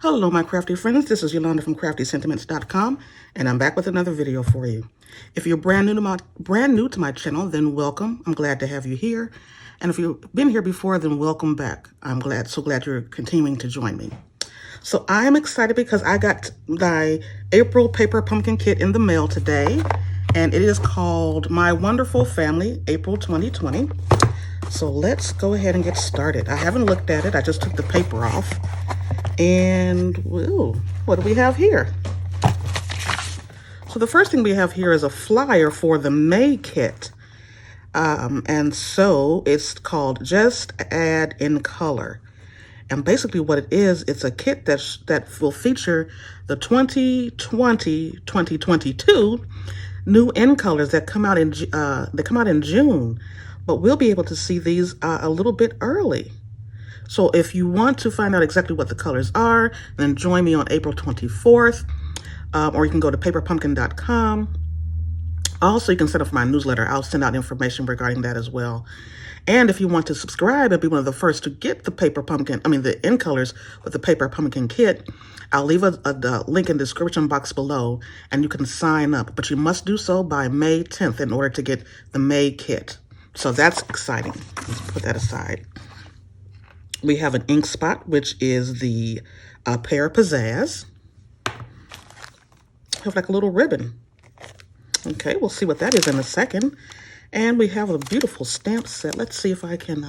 Hello, my crafty friends. This is Yolanda from CraftyScentiments.com, and I'm back with another video for you. If you're brand new to my channel, then welcome. I'm glad to have you here. And if you've been here before, then welcome back. I'm so glad you're continuing to join me. So I am excited because I got my April paper pumpkin kit in the mail today, and it is called My Wonderful Family April 2020. So let's go ahead and get started. I haven't looked at it. I just took the paper off. And whoa, what do we have here? So the first thing we have here is a flyer for the May kit. And so it's called Just Add in Color. And basically what it is, it's a kit that will feature the 2020-2022 new in colors that come out in June. But we'll be able to see these a little bit early. So if you want to find out exactly what the colors are, then join me on April 24th, or you can go to paperpumpkin.com. Also, you can sign up for my newsletter. I'll send out information regarding that as well. And if you want to subscribe and be one of the first to get the the in colors with the paper pumpkin kit, I'll leave a link in the description box below, and you can sign up. But you must do so by May 10th in order to get the May kit. So that's exciting. Let's put that aside. We have an ink spot, which is the Pear Pizzazz. Have like a little ribbon. Okay, we'll see what that is in a second. And we have a beautiful stamp set. Let's see if I can,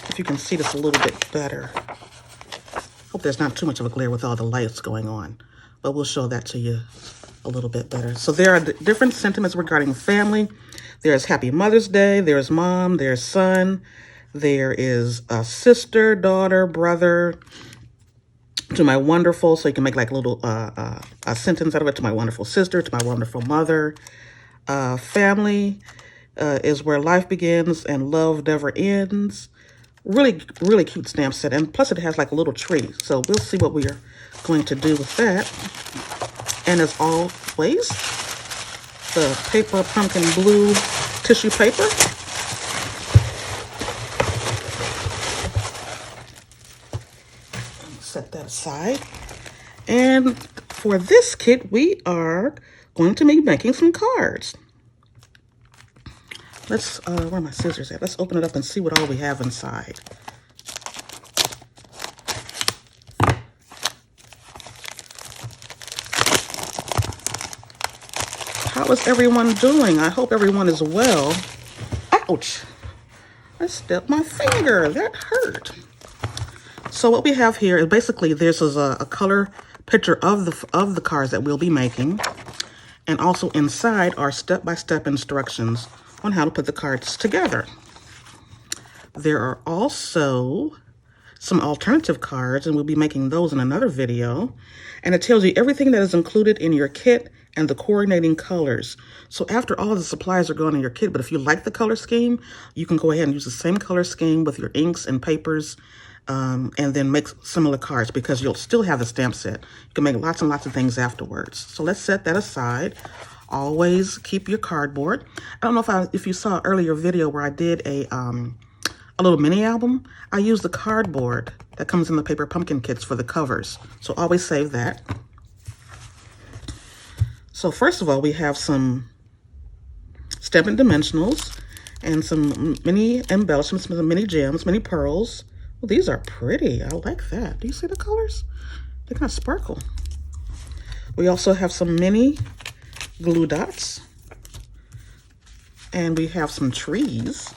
if you can see this a little bit better. Hope there's not too much of a glare with all the lights going on, but we'll show that to you a little bit better. So there are different sentiments regarding family. There's Happy Mother's Day, there's Mom, there's Son, there is a sister, daughter, brother, to my wonderful, so you can make like a little a sentence out of it, to my wonderful sister, to my wonderful mother. Family is where life begins and love never ends. Really, really cute stamp set, and plus it has like a little tree, so we'll see what we are going to do with that. And as always, the paper pumpkin blue tissue paper. Set that aside. And for this kit, we are going to be making some cards. Let's, where are my scissors at? Let's open it up and see what all we have inside. How is everyone doing? I hope everyone is well. Ouch! I stepped my finger. That hurt. So what we have here is basically this is a color picture of the cards that we'll be making, and also inside are step-by-step instructions on how to put the cards together. There are also some alternative cards, and we'll be making those in another video. And it tells you everything that is included in your kit and the coordinating colors. So after all the supplies are gone in your kit, but if you like the color scheme, you can go ahead and use the same color scheme with your inks and papers, and then make similar cards, because you'll still have the stamp set. You can make lots and lots of things afterwards. So let's set that aside. Always keep your cardboard. I don't know if you saw an earlier video where I did a little mini album. I used the cardboard that comes in the paper pumpkin kits for the covers. So always save that. So first of all, we have some Stampin' dimensionals and some mini embellishments, some mini gems, mini pearls. Well, these are pretty. I like that. Do you see the colors? They kind of sparkle. We also have some mini glue dots. And we have some trees.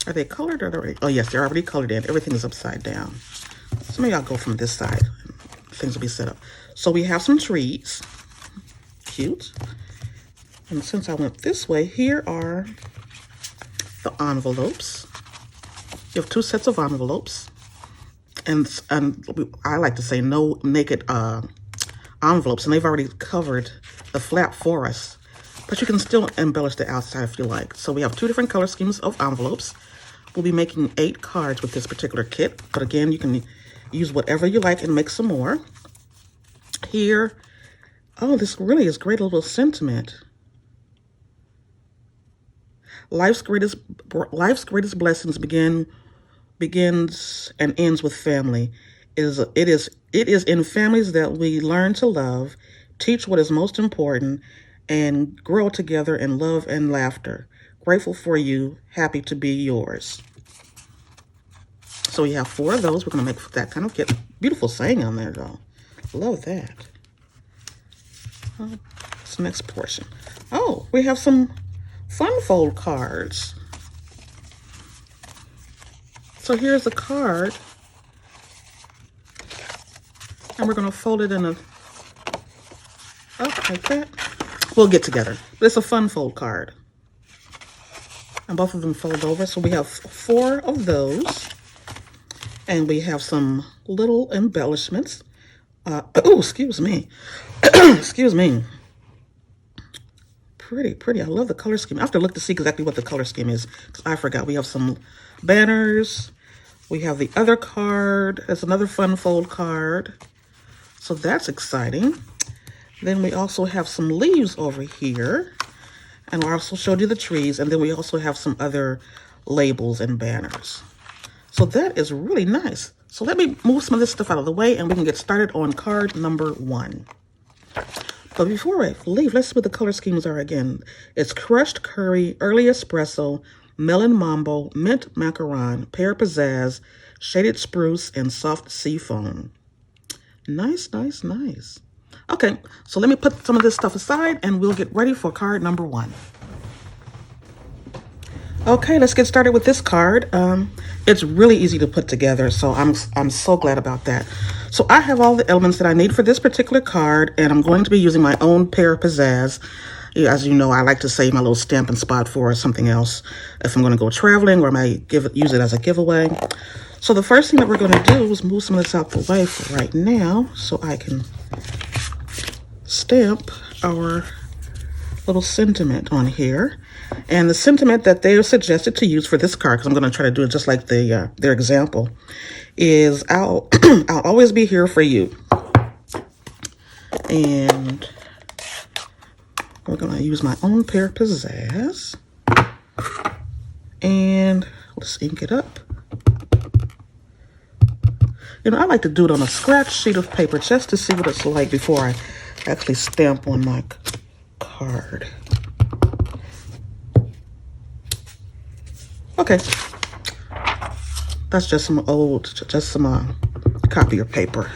Are they colored or already? Oh, yes, they're already colored in. Everything is upside down. So maybe I'll go from this side. Things will be set up. So we have some trees. Cute. And since I went this way, here are the envelopes. You have two sets of envelopes. And I like to say no naked envelopes. And they've already covered the flap for us. But you can still embellish the outside if you like. So we have two different color schemes of envelopes. We'll be making 8 cards with this particular kit. But again, you can use whatever you like and make some more. Here, oh, this really is great little sentiment. Life's greatest blessings begin begins and ends with family. It is in families that we learn to love, teach what is most important, and grow together in love and laughter. Grateful for you, happy to be yours. So we have 4 of those. We're going to make that kind of kit. Beautiful saying on there, though. Love that. This next portion. Oh, we have some fun fold cards. So here's a card. And we're going to fold it in a... Oh, like that. We'll get together. But it's a fun fold card. And both of them fold over. So we have 4 of those. And we have some little embellishments. Oh, excuse me. Excuse me. Pretty, pretty. I love the color scheme. I have to look to see exactly what the color scheme is, because I forgot. We have some banners. We have the other card. There's another fun fold card. So that's exciting. Then we also have some leaves over here. And I also showed you the trees. And then we also have some other labels and banners. So that is really nice. So let me move some of this stuff out of the way and we can get started on card number 1. But before I leave, let's see what the color schemes are again. It's crushed curry, early espresso, melon mambo, mint macaron, pear pizzazz, shaded spruce, and soft sea foam. Nice, nice, nice. Okay, so let me put some of this stuff aside and we'll get ready for card number 1. Okay, let's get started with this card. It's really easy to put together, so I'm so glad about that. So I have all the elements that I need for this particular card, and I'm going to be using my own pear pizzazz. As you know, I like to save my little Stampin' spot for something else if I'm going to go traveling, or I might use it as a giveaway. So the first thing that we're going to do is move some of this out the way for right now, so I can stamp our little sentiment on here. And the sentiment that they are suggested to use for this card, because I'm going to try to do it just like their example, is I'll always be here for you. And we're going to use my own pear pizzazz. And let's ink it up. You know, I like to do it on a scratch sheet of paper just to see what it's like before I actually stamp on my card. Okay, that's just some copier paper.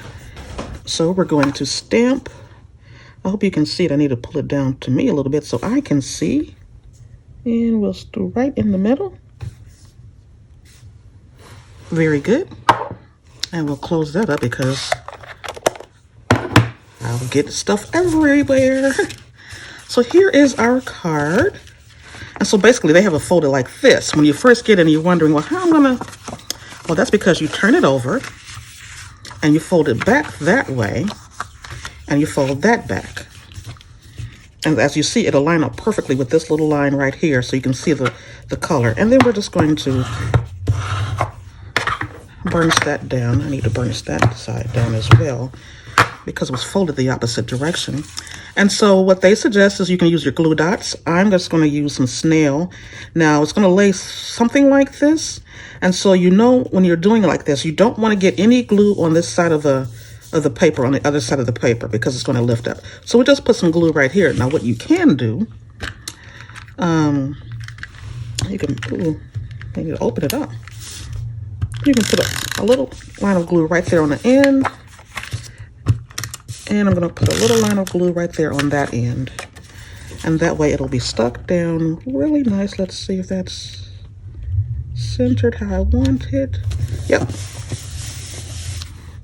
So we're going to stamp. I hope you can see it. I need to pull it down to me a little bit so I can see. And we'll do right in the middle. Very good. And we'll close that up because I'll get stuff everywhere. So here is our card. And so basically they have it folded like this. When you first get in, you're wondering, well, how am I gonna? Well, that's because you turn it over and you fold it back that way and you fold that back. And as you see, it'll line up perfectly with this little line right here so you can see the color. And then we're just going to burnish that down. I need to burnish that side down as well because it was folded the opposite direction. And so what they suggest is you can use your glue dots. I'm just going to use some snail. Now it's going to lay something like this. And so you know when you're doing it like this, you don't want to get any glue on this side of the paper, on the other side of the paper, because it's going to lift up. So we'll just put some glue right here. Now what you can do, you can, I need to open it up. You can put a little line of glue right there on the end. And I'm going to put a little line of glue right there on that end. And that way it'll be stuck down really nice. Let's see if that's centered how I want it. Yep.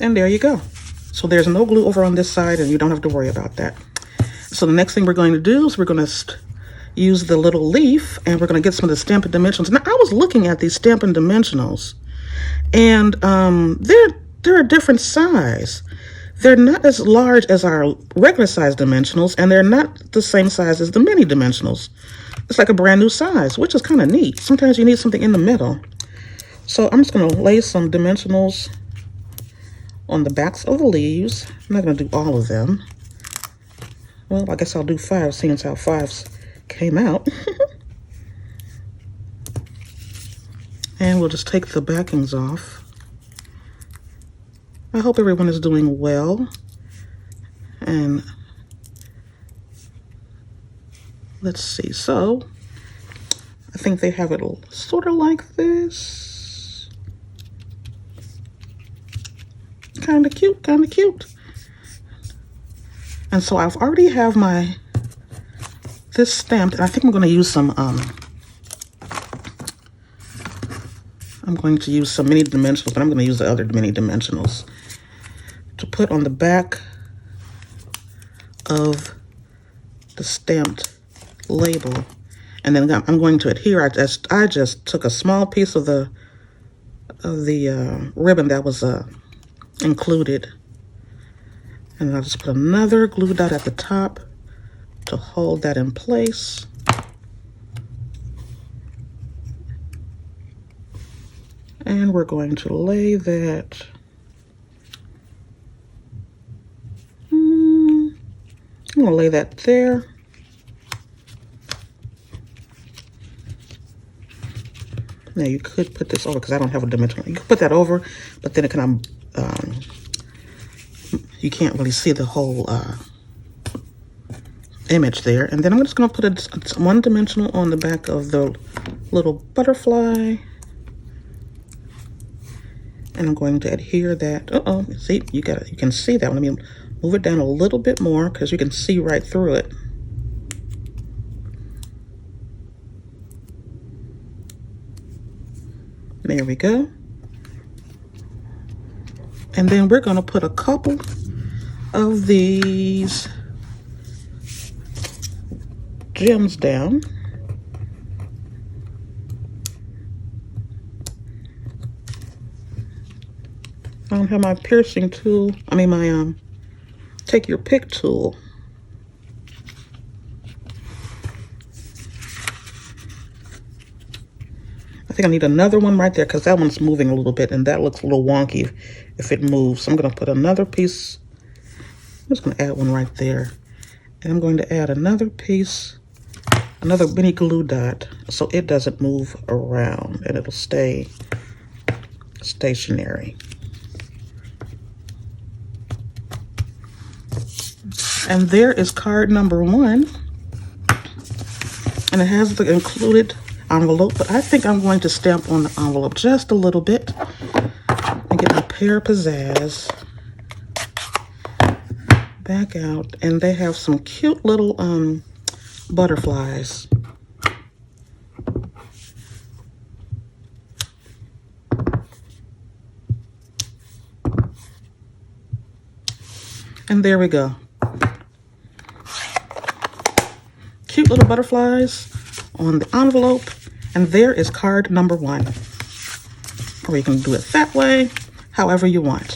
And there you go. So there's no glue over on this side and you don't have to worry about that. So the next thing we're going to do is we're going to use the little leaf and we're going to get some of the Stampin' Dimensionals. Now I was looking at these Stampin' Dimensionals and they're a different size. They're not as large as our regular size dimensionals, and they're not the same size as the mini dimensionals. It's like a brand new size, which is kind of neat. Sometimes you need something in the middle. So I'm just going to lay some dimensionals on the backs of the leaves. I'm not going to do all of them. Well, I guess I'll do 5, seeing as how 5s came out. And we'll just take the backings off. I hope everyone is doing well. And let's see, so I think they have it sort of like this. Kind of cute, kind of cute. And so I've already have this stamped, and I think I'm going to use some mini dimensionals, but I'm going to use the other mini dimensionals to put on the back of the stamped label. And then I'm going to adhere. I just took a small piece of the ribbon that was included, and I'll just put another glue dot at the top to hold that in place. And we're going to lay that. I'm going to lay that there. Now you could put this over because I don't have a dimensional. You could put that over, but then it can you can't really see the whole image there. And then I'm just going to put one dimensional on the back of the little butterfly. And I'm going to adhere that. See, you can see that. Let me move it down a little bit more because you can see right through it. There we go. And then we're going to put a couple of these gems down. I don't have my piercing tool. I mean my take your pick tool. I think I need another one right there because that one's moving a little bit and that looks a little wonky if it moves. So I'm going to put another piece. I'm just going to add one right there. And I'm going to add another piece, another mini glue dot, so it doesn't move around and it'll stay stationary. And there is card number 1. And it has the included envelope, but I think I'm going to stamp on the envelope just a little bit and get my pear of pizzazz back out. And they have some cute little butterflies. And there we go. Cute little butterflies on the envelope. And there is card number 1. Or you can do it that way, however you want.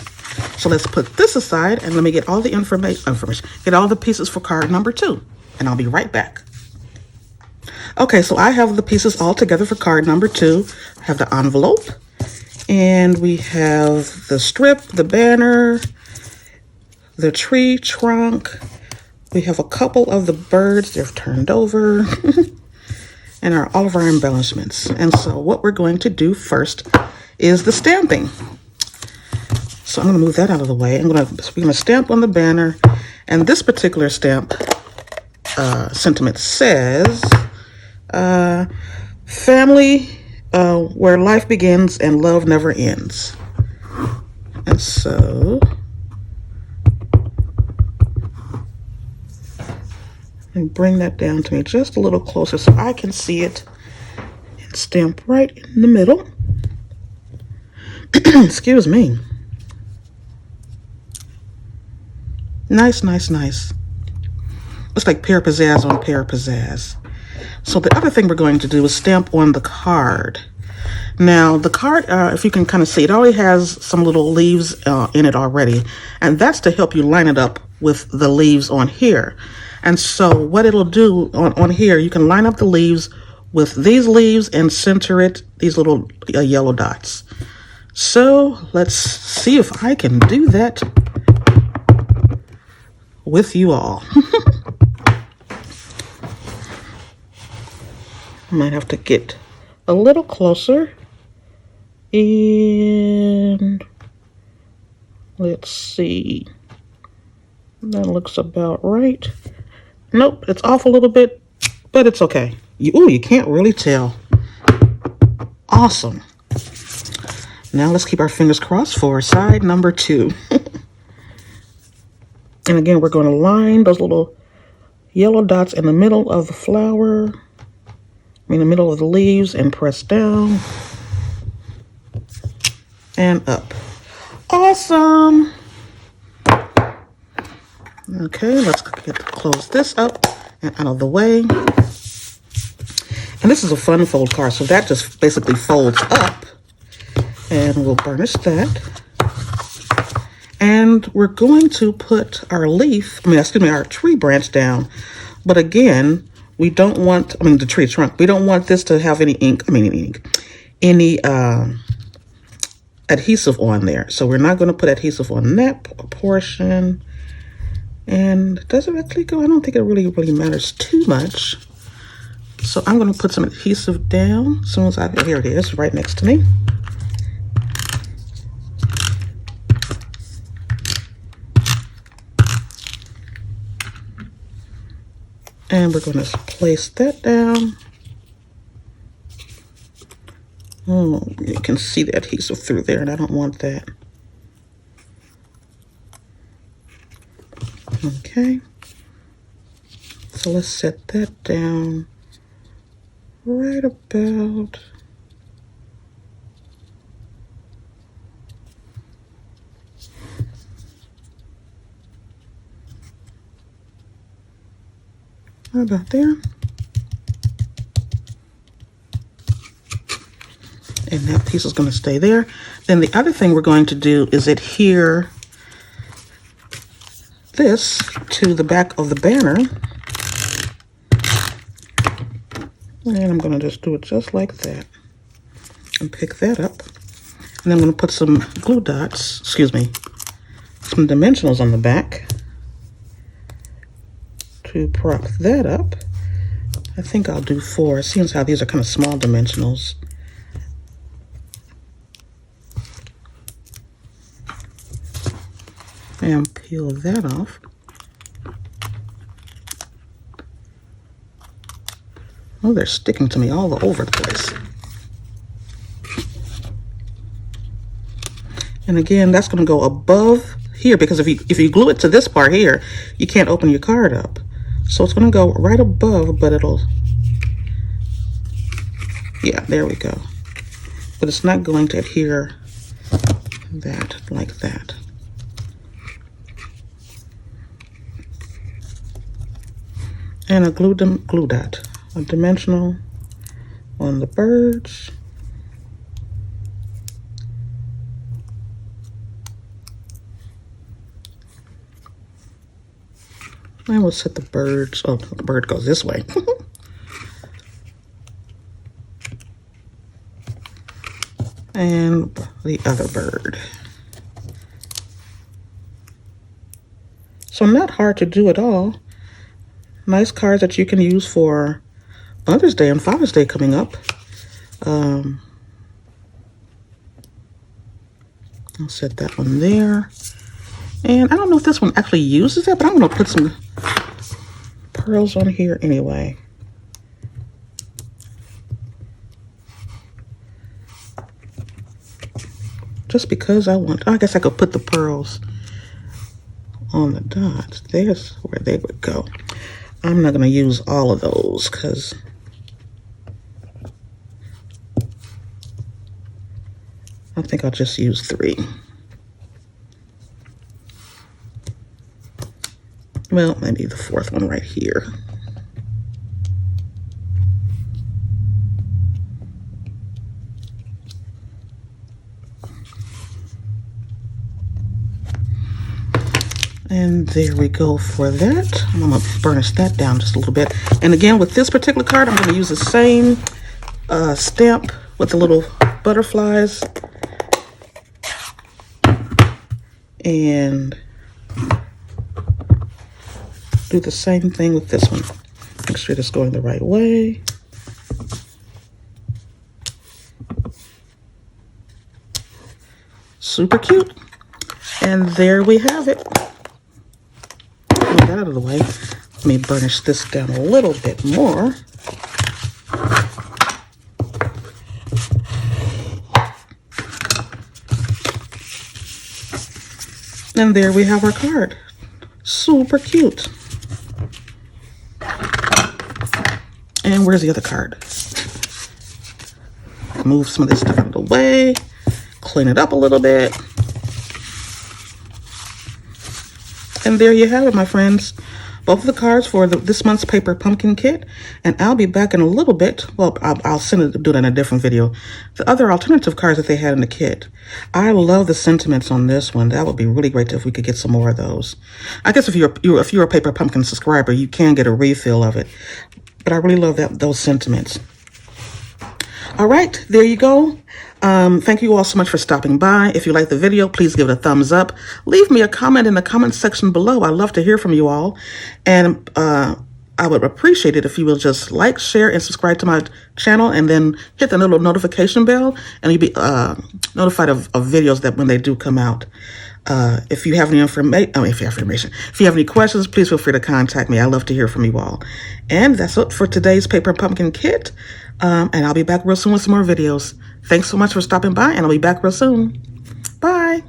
So let's put this aside and let me get all the information, get all the pieces for card number 2. And I'll be right back. Okay, so I have the pieces all together for card number 2. I have the envelope, and we have the strip, the banner, the tree trunk. We have a couple of the birds, they're turned over. And all of our embellishments. And so what we're going to do first is the stamping. So I'm going to move that out of the way. We're going to stamp on the banner. And this particular stamp sentiment says, family where life begins and love never ends. And so, and bring that down to me just a little closer so I can see it and stamp right in the middle. Excuse me. Nice, nice, nice. Looks like pear pizzazz on pear pizzazz. So the other thing we're going to do is stamp on the card. Now the card, if you can kind of see, it already has some little leaves in it already. And that's to help you line it up with the leaves on here. And so what it'll do on here, you can line up the leaves with these leaves and center it, these little yellow dots. So let's see if I can do that with you all. I might have to get a little closer And let's see. That looks about right. Nope, it's off a little bit, but it's okay. You can't really tell. Awesome. Now let's keep our fingers crossed for side number 2. And again, we're going to line those little yellow dots in the middle of the flower, in the middle of the leaves, and press down and up. Awesome. Okay, let's close this up and out of the way. And this is a fun fold card, so that just basically folds up. And we'll burnish that. And we're going to put our our tree branch down. But again, we don't want, the tree trunk, we don't want this to have any any adhesive on there. So we're not going to put adhesive on that portion. And does it actually go? I don't think it really matters too much. So I'm going to put some adhesive down as soon as here it is, right next to me. And we're going to place that down. Oh, you can see the adhesive through there, and I don't want that. Okay. So let's set that down right about there. And that piece is going to stay there. Then the other thing we're going to do is adhere this to the back of the banner. And I'm going to just do it just like that. And pick that up. And I'm going to put some glue dots, some dimensionals on the back to prop that up. I think I'll do 4. Seeing how these are kind of small dimensionals. And peel that off. Oh, they're sticking to me all over the place. And again, that's going to go above here, because if you glue it to this part here, you can't open your card up. So it's going to go right above, but yeah, there we go. But it's not going to adhere that like that. And a glue dot, a dimensional on the birds. And we'll set the birds, oh, the bird goes this way. And the other bird. So not hard to do at all. Nice cards that you can use for Mother's Day and Father's Day coming up. I'll set that one there. And I don't know if this one actually uses it, but I'm going to put some pearls on here anyway. Just because I guess I could put the pearls on the dots. There's where they would go. I'm not going to use all of those because I think I'll just use 3. Well, maybe the 4th one right here. And there we go for that. I'm going to burnish that down just a little bit. And again, with this particular card, I'm going to use the same stamp with the little butterflies. And do the same thing with this one. Make sure it's going the right way. Super cute. And there we have it. Move that out of the way. Let me burnish this down a little bit more. And there we have our card. Super cute. And where's the other card? Move some of this stuff out of the way. Clean it up a little bit. And there you have it, my friends. Both of the cards for this month's paper pumpkin kit. And I'll be back in a little bit. Well, I'll do that in a different video. The other alternative cards that they had in the kit. I love the sentiments on this one. That would be really great if we could get some more of those. I guess if you're a paper pumpkin subscriber, you can get a refill of it. But I really love those sentiments. All right, there you go. Thank you all so much for stopping by. If you like the video, please give it a thumbs up. Leave me a comment in the comment section below. I love to hear from you all. And I would appreciate it if you will just like, share, and subscribe to my channel, and then hit the little notification bell, and you'll be notified of videos that when they do come out. If you have any if you have any questions, please feel free to contact me. I love to hear from you all. And that's it for today's paper pumpkin kit. And I'll be back real soon with some more videos. Thanks so much for stopping by, and I'll be back real soon. Bye.